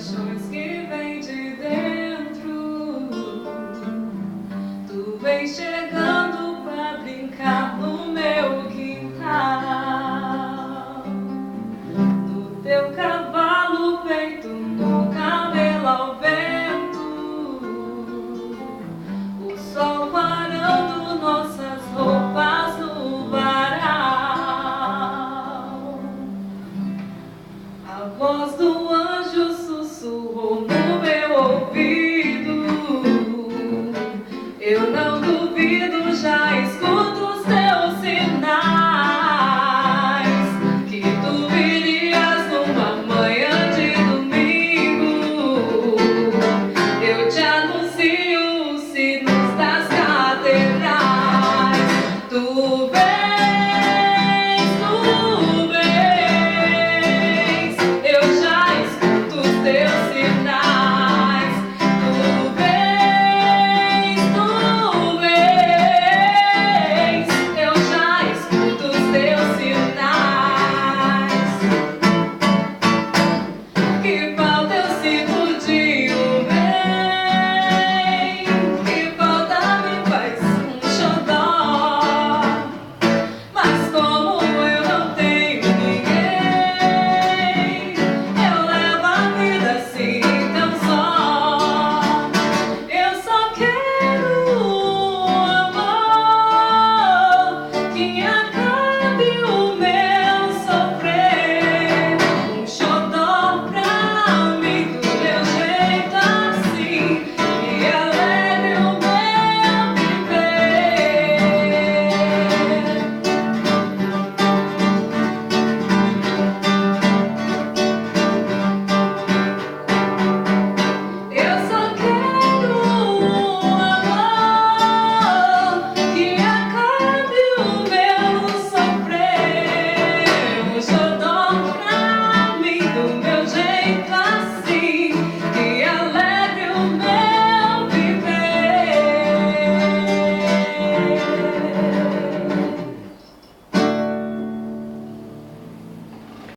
paixões que vêm de dentro. Tu vem chegando pra brincar no meu quintal. No teu cavalo feito no cabelo ao vento, o sol parando nossas roupas no varal. A voz do